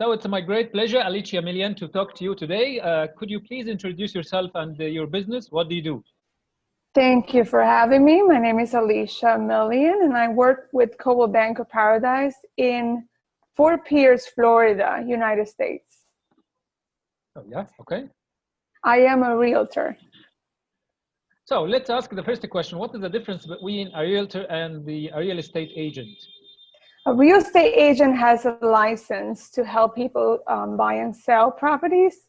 So it's my great pleasure, Alicia Millian, to talk to you today. Could you please introduce yourself and your business? What do you do? Thank you for having me. My name is Alicia Millian, and I work with Coldwell Banker Paradise in Fort Pierce, Florida, United States. Oh, yeah, okay. I am a realtor. So let's ask the first question. What is the difference between a realtor and a real estate agent? A real estate agent has a license to help people buy and sell properties.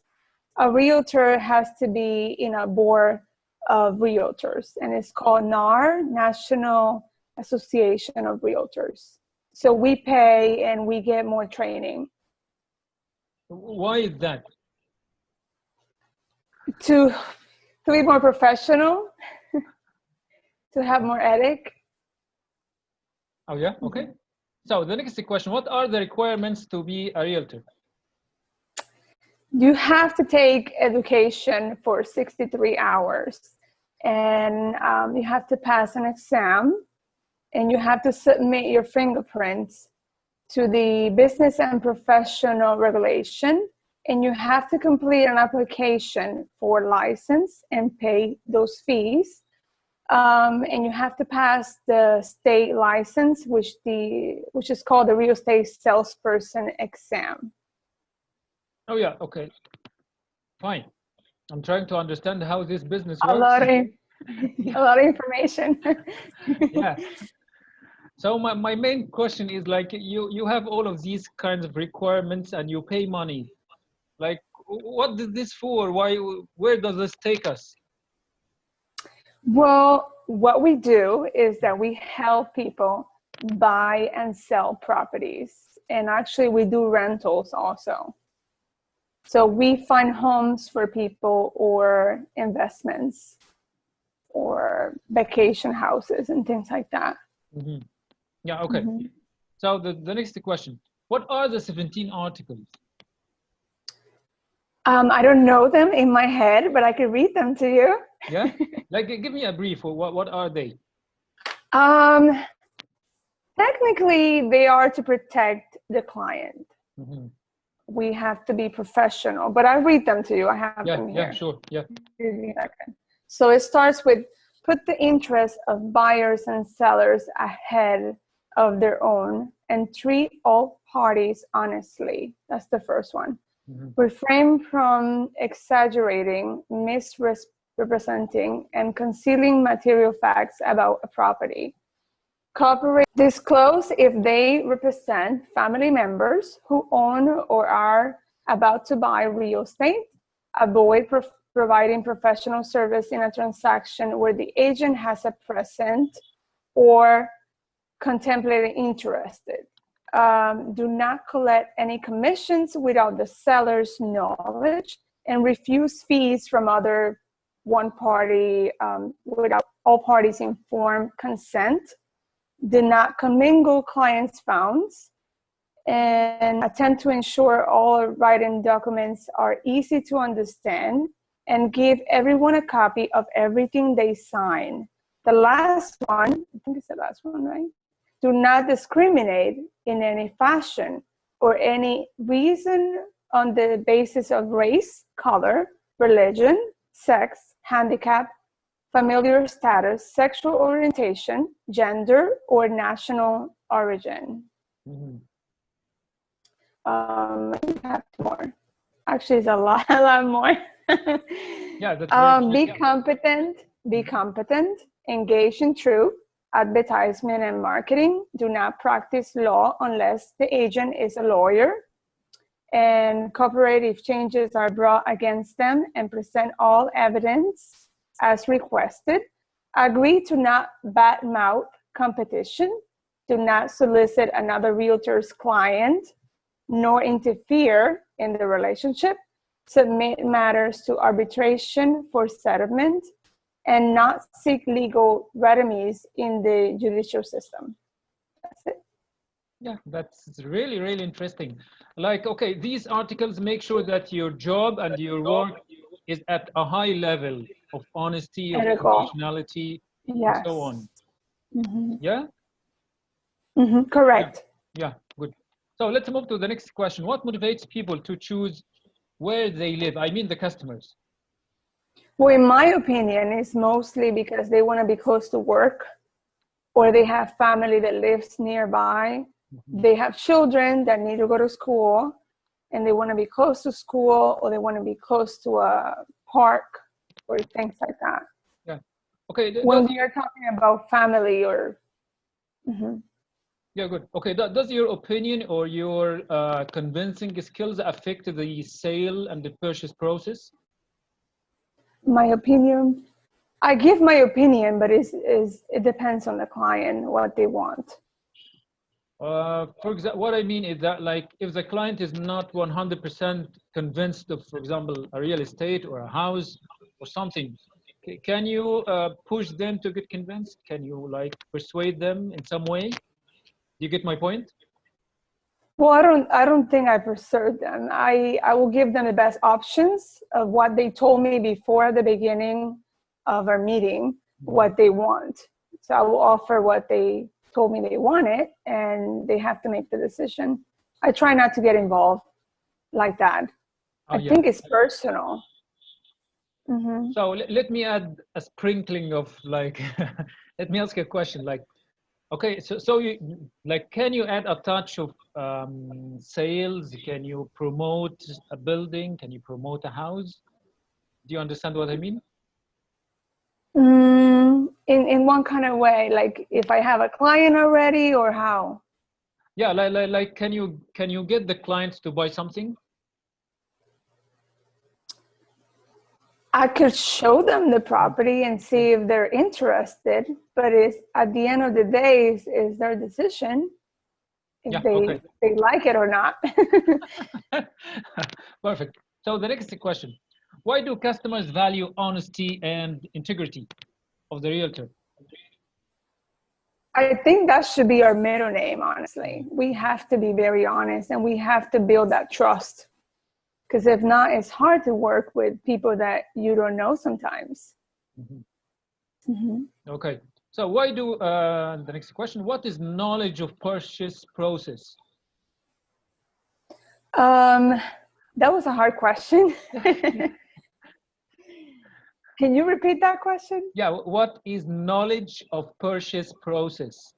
A realtor has to be in a board of realtors, and it's called Nour, National Association of Realtors. So we pay and we get more training. Why is that? To be more professional, to have more ethic. Oh, yeah, okay. So the next question, what are the requirements to be a realtor? You have to take education for 63 hours, and you have to pass an exam, and you have to submit your fingerprints to the business and professional regulation, and you have to complete an application for license and pay those fees. And you have to pass the state license, which is called the real estate salesperson exam. Oh, yeah, okay. Fine. I'm trying to understand how this business A works. a lot of information. Yeah. So my main question is, like, you have all of these kinds of requirements and you pay money. Like, what is this for? Where does this take us? Well, what we do is that we help people buy and sell properties. And actually we do rentals also. So we find homes for people or investments or vacation houses and things like that. Mm-hmm. Yeah, okay. Mm-hmm. So the next question, what are the 17 articles? I don't know them in my head, but I can read them to you. Yeah, like give me a brief. What are they? Technically, they are to protect the client. Mm-hmm. We have to be professional, but I'll read them to you. I have them here. Yeah, sure. Yeah. So it starts with, put the interests of buyers and sellers ahead of their own and treat all parties honestly. That's the first one. Mm-hmm. Refrain from exaggerating, misrepresenting, and concealing material facts about a property. Cooperate, disclose if they represent family members who own or are about to buy real estate. Avoid providing professional service in a transaction where the agent has a present or contemplated interest. Do not collect any commissions without the seller's knowledge, and refuse fees from one party without all parties' informed consent. Do not commingle clients' funds, and attempt to ensure all written documents are easy to understand, and give everyone a copy of everything they sign. The last one, I think it's the last one, right? Do not discriminate in any fashion or any reason on the basis of race, color, religion, sex, handicap, familiar status, sexual orientation, gender, or national origin. Mm-hmm. I have more. Actually, it's a lot more. Yeah, that's Be competent, engage in true advertisement and marketing. Do not practice law unless the agent is a lawyer. And cooperate if changes are brought against them, and present all evidence as requested. Agree to not badmouth competition. Do not solicit another realtor's client, nor interfere in the relationship. Submit matters to arbitration for settlement, and not seek legal remedies in the judicial system. That's it. Yeah, that's really, really interesting. Like, okay, these articles make sure that your job and your work is at a high level of honesty, of professionality, yes, and so on. Mm-hmm. Yeah? Mm-hmm. Correct. Yeah, good. So let's move to the next question. What motivates people to choose where they live? I mean the customers. Well, in my opinion, it's mostly because they want to be close to work, or they have family that lives nearby. They have children that need to go to school, and they want to be close to school, or they want to be close to a park or things like that. Yeah. Okay. When we are talking about family or... Yeah, good. Okay. Does your opinion or your convincing skills affect the sale and the purchase process? My opinion, I give my opinion, but it depends on the client, what they want. For example, what I mean is that, like, if the client is not 100% convinced of, for example, a real estate or a house or something, can you push them to get convinced? Can you, like, persuade them in some way? You get my point? Well, I don't think I persuade them. I will give them the best options of what they told me before the beginning of our meeting, what they want. So I will offer what they told me they wanted, and they have to make the decision. I try not to get involved like that. I think it's personal. So let me add a sprinkling of, like, let me ask you a question. Like, okay, so you, like, can you add a touch of sales? Can you promote a building? Can you promote a house? Do you understand what I mean? In one kind of way, like if I have a client already, or how? Yeah, like can you get the clients to buy something? I could show them the property and see if they're interested, but it's at the end of the day is their decision if they like it or not. Perfect. So the next question: why do customers value honesty and integrity of the realtor? I think that should be our middle name, honestly. We have to be very honest, and we have to build that trust. Because if not, it's hard to work with people that you don't know sometimes. Okay. So why do, the next question, what is knowledge of purchase process? That was a hard question. Can you repeat that question? Yeah, what is knowledge of purchase process?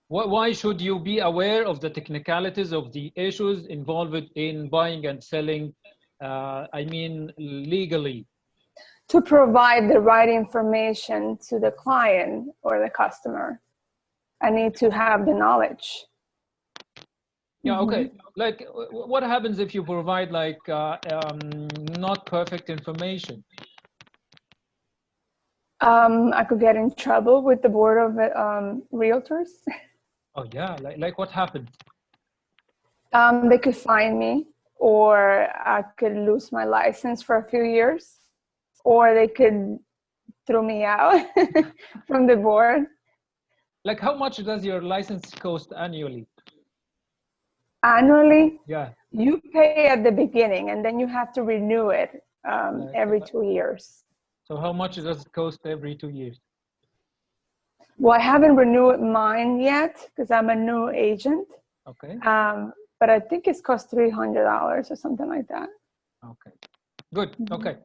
Why should you be aware of the technicalities of the issues involved in buying and selling, I mean, legally? To provide the right information to the client or the customer, I need to have the knowledge. Yeah, okay. Like, what happens if you provide, like, not perfect information? I could get in trouble with the board of realtors. Oh yeah, like what happened? They could fine me, or I could lose my license for a few years, or they could throw me out from the board. Like, how much does your license cost annually? Annually? Yeah. You pay at the beginning, and then you have to renew it every 2 years. So how much does it cost every 2 years? Well, I haven't renewed mine yet because I'm a new agent. Okay. But I think it's cost $300 or something like that. Okay. Good. Okay.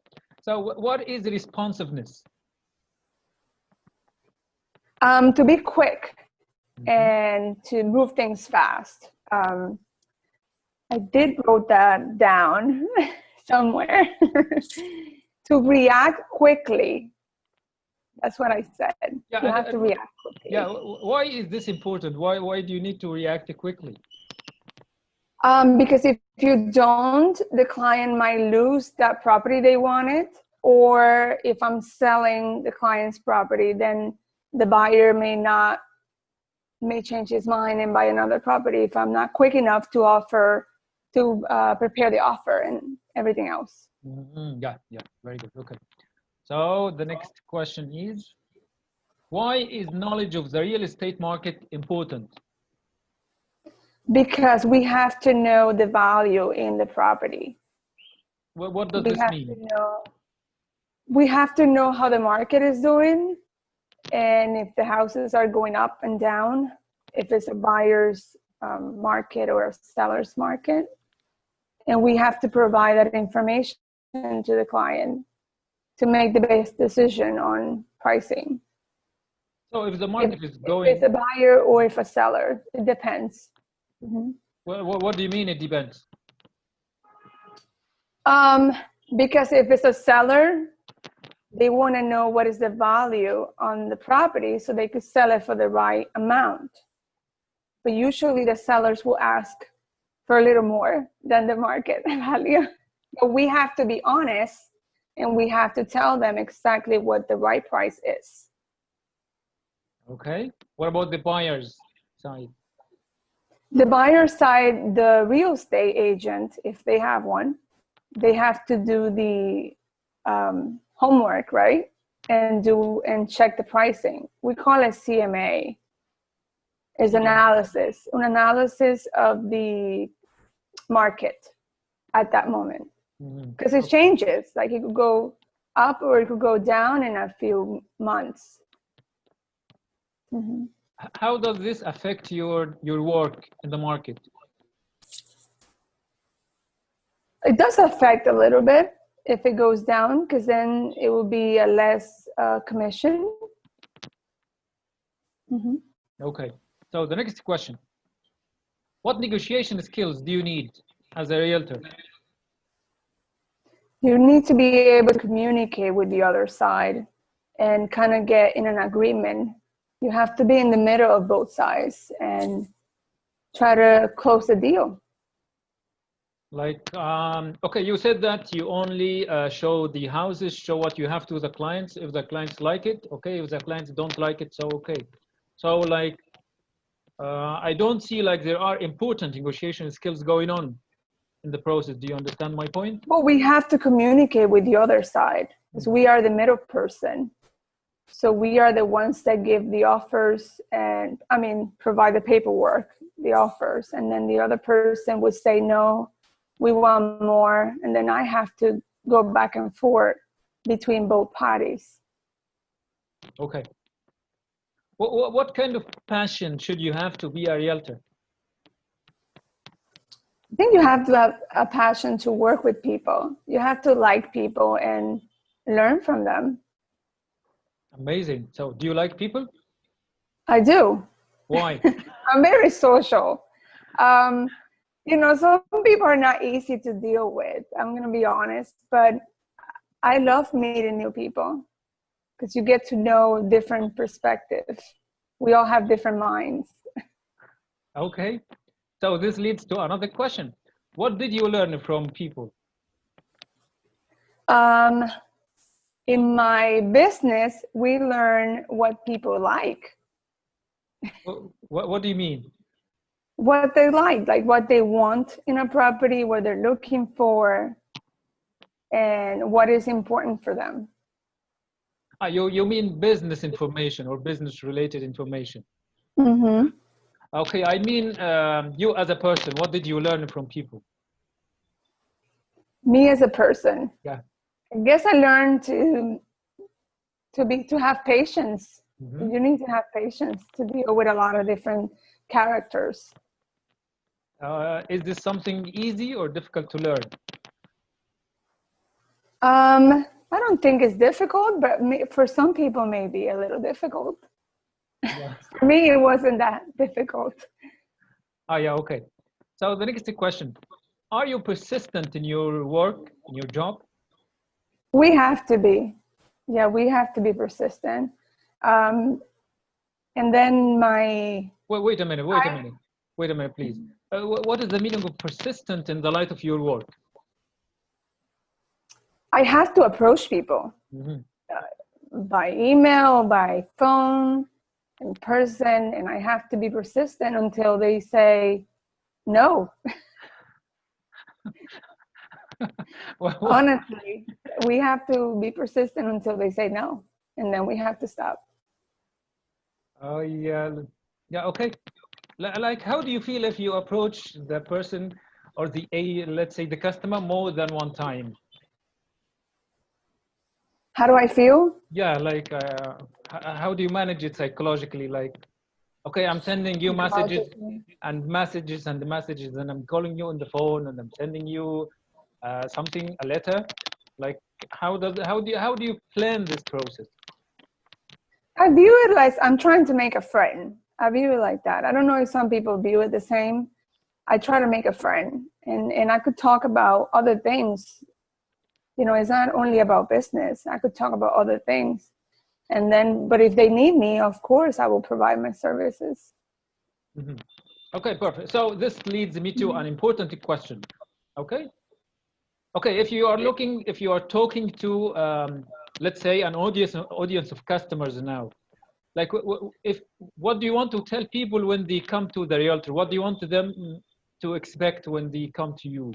So what is responsiveness? To be quick and to move things fast. I did wrote that down somewhere. To react quickly. That's what I said. Yeah, you have to react quickly. Yeah. Why is this important? Why do you need to react quickly? Because if you don't, the client might lose that property they wanted. Or if I'm selling the client's property, then the buyer may change his mind and buy another property if I'm not quick enough to prepare the offer and everything else. Yeah, very good. Okay. So the next question is, why is knowledge of the real estate market important? Because we have to know the value in the property. What does this mean? We have to know how the market is doing, and if the houses are going up and down, if it's a buyer's market or a seller's market. And we have to provide that information to the client to make the best decision on pricing. So if the market is going... If it's a buyer or if a seller, it depends. Mm-hmm. Well, what do you mean it depends? Because if it's a seller, they want to know what is the value on the property so they could sell it for the right amount. But usually the sellers will ask for a little more than the market value. But we have to be honest and we have to tell them exactly what the right price is. Okay. What about the buyer's side? The buyer side, the real estate agent, if they have one, they have to do the homework, right? And check the pricing. We call it CMA. Is an analysis of the market at that moment. Because it changes. Like it could go up or it could go down in a few months. Mm-hmm. How does this affect your work in the market? It does affect a little bit if it goes down, because then it will be a less commission. Mm-hmm. Okay. So the next question. What negotiation skills do you need as a realtor? You need to be able to communicate with the other side and kind of get in an agreement. You have to be in the middle of both sides and try to close the deal. Like, okay, you said that you only show the houses, show what you have to the clients. If the clients like it, okay. If the clients don't like it, so okay. So like, I don't see like there are important negotiation skills going on in the process. Do you understand my point? Well, we have to communicate with the other side because we are the middle person. So we are the ones that give the offers and, provide the paperwork, the offers. And then the other person would say, no, we want more. And then I have to go back and forth between both parties. Okay. What kind of passion should you have to be a realtor? I think you have to have a passion to work with people. You have to like people and learn from them. Amazing. So do you like people? I do. Why? I'm very social. Some people are not easy to deal with. I'm going to be honest, but I love meeting new people because you get to know different perspectives. We all have different minds. Okay. So this leads to another question. What did you learn from people? In my business, we learn what people like. What do you mean? What they like what they want in a property, what they're looking for, and what is important for them. You mean business information or business related information? Mm-hmm. Okay, I mean you as a person, what did you learn from people? Me as a person. Yeah. I guess I learned to have patience. Mm-hmm. You need to have patience to deal with a lot of different characters. Is this something easy or difficult to learn? I don't think it's difficult, but for some people, maybe a little difficult. Yeah. For me, it wasn't that difficult. Oh, yeah, okay. So the next question, are you persistent in your work, in your job? We have to be. Yeah, we have to be persistent. And then Wait a minute, please. What is the meaning of persistent in the light of your work? I have to approach people by email, by phone, in person, and I have to be persistent until they say no. Honestly, we have to be persistent until they say no, and then we have to stop. Oh, yeah, okay. Like, how do you feel if you approach the person or let's say the customer more than one time? How do I feel? Yeah, like, how do you manage it psychologically? Like, Okay, I'm sending you think about messages it. and messages and messages, and I'm calling you on the phone, and I'm sending you something, a letter. Like, how do you plan this process? I view it like I'm trying to make a friend. I view it like that. I don't know if some people view it the same. I try to make a friend, and I could talk about other things. You know, it's not only about business. I could talk about other things. And then, but if they need me, of course, I will provide my services. Mm-hmm. Okay, perfect. So this leads me to an important question. Okay. Okay, if you are looking, if you are talking to, let's say, an audience of customers now, like, if what do you want to tell people when they come to the realtor? What do you want them to expect when they come to you?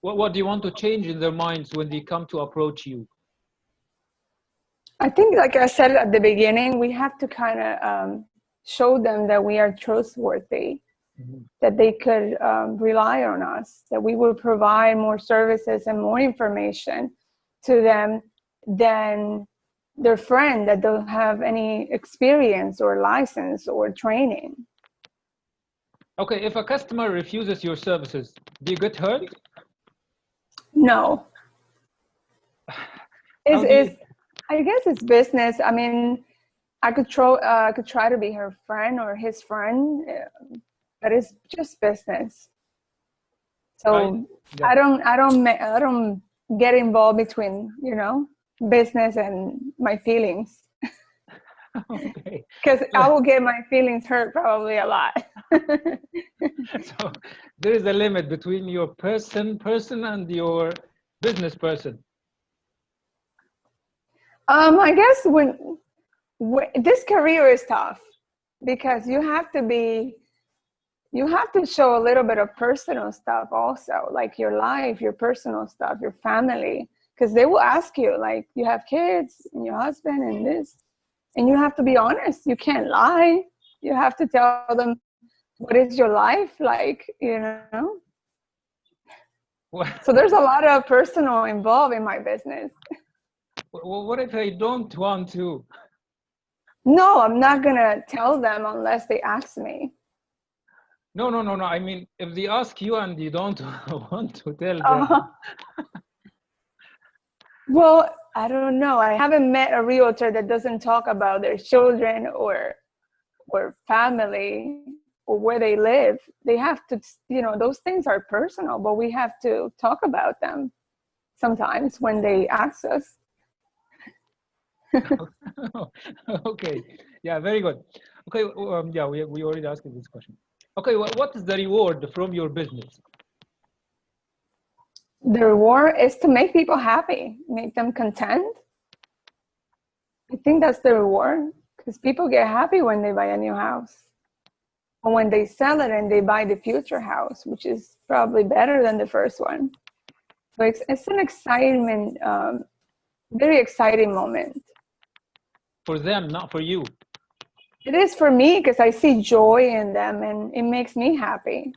What do you want to change in their minds when they come to approach you? I think, like I said at the beginning, we have to kind of show them that we are trustworthy, that they could rely on us, that we will provide more services and more information to them than their friend that don't have any experience or license or training. Okay, if a customer refuses your services, do you get hurt? No. How do you? I guess it's business. I mean, I could try to be her friend or his friend, but it's just business. So Yeah. I don't get involved between, you know, business and my feelings, Okay. because I will get my feelings hurt probably a lot. So there is a limit between your person and your business person. I guess when this career is tough because you have to show a little bit of personal stuff also, like your life, your personal stuff, your family, because they will ask you, like, you have kids and your husband and this, and you have to be honest. You can't lie. You have to tell them what is your life like, you know. So there's a lot of personal involved in my business. What if I don't want to? No, I'm not gonna tell them unless they ask me. No. I mean, if they ask you and you don't want to tell them. uh Well, I don't know. I haven't met a realtor that doesn't talk about their children or family or where they live. They have to, you know, those things are personal, but we have to talk about them sometimes when they ask us. Okay. Yeah, very good. Okay. Yeah, we already asked this question. Okay. What is the reward from your business? The reward is to make people happy, make them content. I think that's the reward, because people get happy when they buy a new house. And when they sell it and they buy the future house, which is probably better than the first one. So it's an excitement, very exciting moment. For them, not for you. It is for me because I see joy in them and it makes me happy.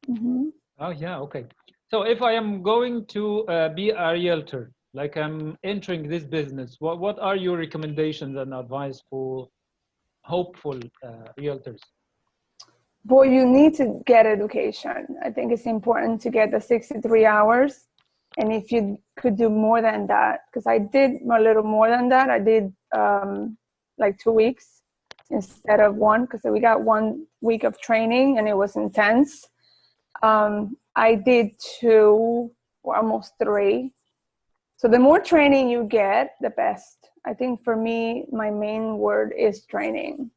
Mm-hmm. Oh, yeah. Okay. So if I am going to be a realtor, like I'm entering this business, what are your recommendations and advice for hopeful realtors? Boy, you need to get education. I think it's important to get the 63 hours. And if you could do more than that, because I did a little more than that. I did like 2 weeks instead of one, because we got 1 week of training and it was intense. I did 2 or almost 3. So the more training you get, the best. I think for me, my main word is training.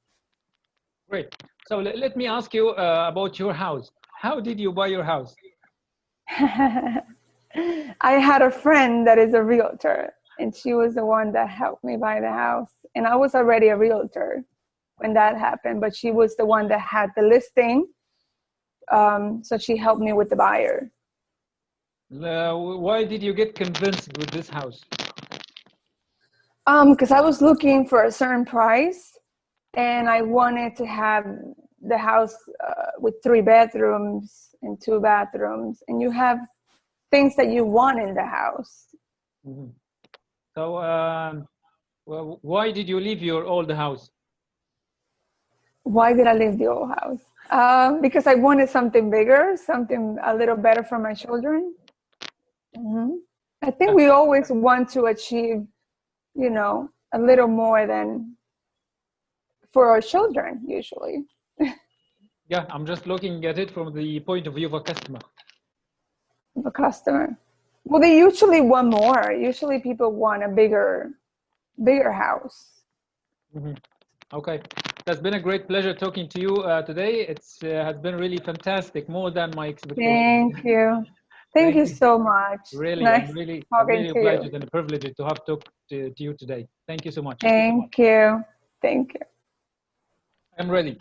Great. So let me ask you about your house. How did you buy your house? I had a friend that is a realtor, and she was the one that helped me buy the house. And I was already a realtor when that happened, but she was the one that had the listing. So she helped me with the buyer. Why did you get convinced with this house? Because I was looking for a certain price, and I wanted to have the house with 3 bedrooms and 2 bathrooms, and you have things that you want in the house. Mm-hmm. So well, why did you leave your old house? Why did I leave the old house? Because I wanted something bigger, something a little better for my children. I think we always want to achieve, you know, a little more than for our children, usually. Yeah, I'm just looking at it from the point of view of a customer. The customer. Well, they usually want more. Usually people want a bigger house. Okay, that's been a great pleasure talking to you today. It's has been really fantastic, more than my expectations. Thank you. Thank you so much. Really, Nice I'm talking really to you. obliged and privileged to have talked to you today. Thank you so much. Thank you. Thank you. I'm ready.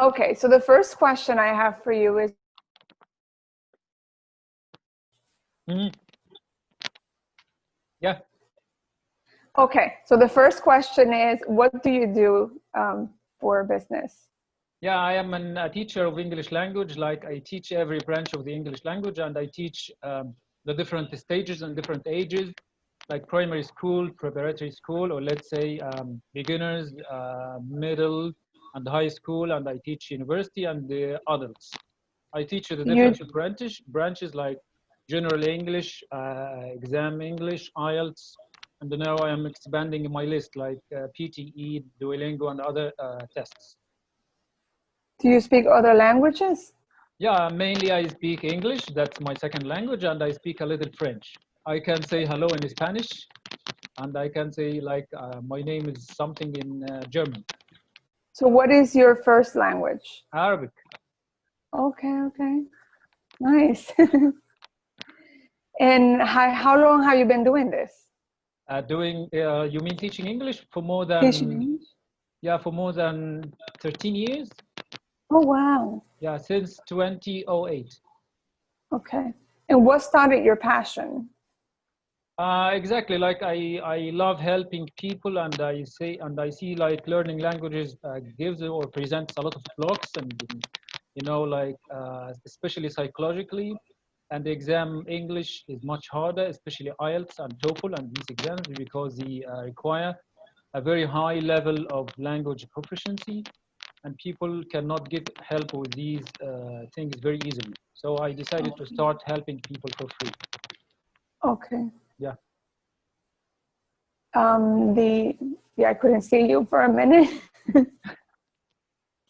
Okay, so the first question I have for you is, Yeah. okay, so the first question is, what do you do for business? Yeah, I am a teacher of English language. Like I teach every branch of the English language, and I teach the different stages and different ages, like primary school, preparatory school, or let's say beginners, middle, and high school, and I teach university and the adults. I teach the different branches like general English, exam English, IELTS, and now I am expanding my list like PTE, Duolingo, and other tests. Do you speak other languages? Yeah, mainly I speak English. That's my second language, and I speak a little French. I can say hello in Spanish, and I can say like my name is something in German. So what is your first language? Arabic. Okay, okay. Nice. And how long have you been doing this? You mean teaching English for more than? Teaching English? Yeah, for more than 13 years. Oh, wow. Yeah, since 2008. Okay. And what started your passion? Exactly. Like I love helping people, and I see like learning languages gives or presents a lot of blocks, and you know, like especially psychologically. And the exam English is much harder, especially IELTS and TOEFL and these exams, because they require a very high level of language proficiency, and people cannot get help with these things very easily. So I decided to start helping people for free. Okay. Yeah. Yeah, I couldn't see you for a minute.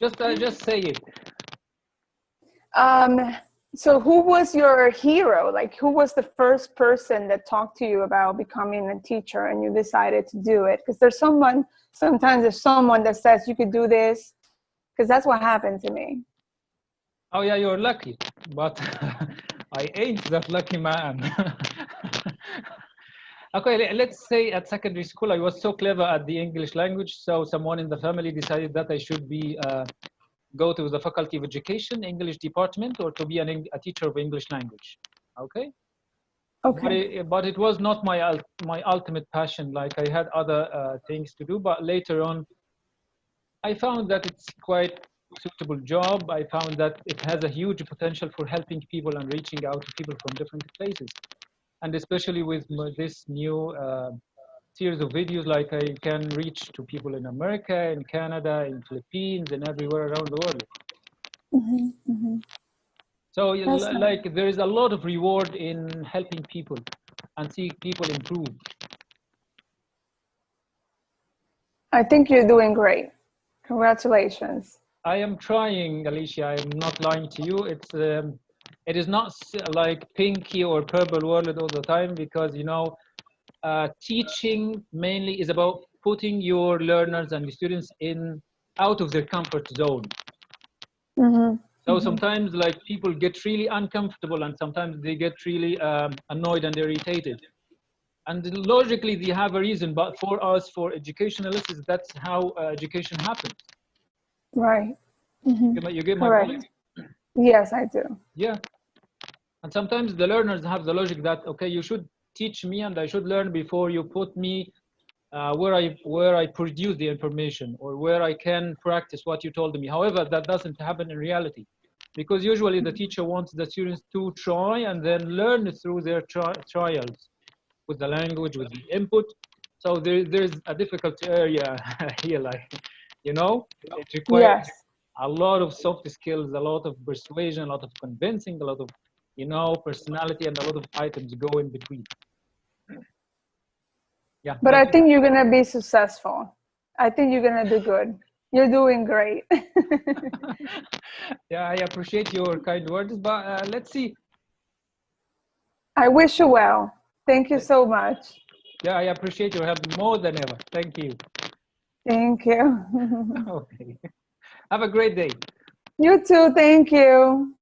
Just say it. So who was your hero? Like, who was the first person that talked to you about becoming a teacher and you decided to do it? Because sometimes there's someone that says you could do this, because that's what happened to me. Oh yeah, you're lucky, but I ain't that lucky man. Okay, let's say at secondary school, I was so clever at the English language, so someone in the family decided that I should be go to the Faculty of Education, English department, or to be a teacher of English language. Okay. Okay. But it was not my ultimate passion. Like I had other things to do, but later on, I found that it's quite suitable job. I found that it has a huge potential for helping people and reaching out to people from different places. And especially with this new series of videos, like I can reach to people in America, in Canada, in Philippines, and everywhere around the world. So like there is a lot of reward in helping people and see people improve. I think you're doing great. Congratulations. I am trying, Alicia. I am not lying to you. It is not like pinky or purple world all the time, because you know, teaching mainly is about putting your learners and the students out of their comfort zone. So sometimes like people get really uncomfortable, and sometimes they get really annoyed and irritated. And logically they have a reason, but for us, for educationalists, that's how education happens. Right. You get my Correct. point? Yes, I do. Yeah. And sometimes the learners have the logic that, okay, you should teach me and I should learn before you put me where I produce the information, or where I can practice what you told me. However, that doesn't happen in reality, because usually the teacher wants the students to try and then learn through their trials with the language, with the input. So there's a difficult area here, like You know, it requires Yes. a lot of soft skills, a lot of persuasion, a lot of convincing, a lot of, personality, and a lot of items go in between. Yeah, But I thank you. think you're gonna be successful. I think you're gonna do good. You're doing great. Yeah, I appreciate your kind words, but let's see. I wish you well. Thank you so much. Yeah, I appreciate your help more than ever. Thank you. Thank you. Okay. Have a great day. You too. Thank you.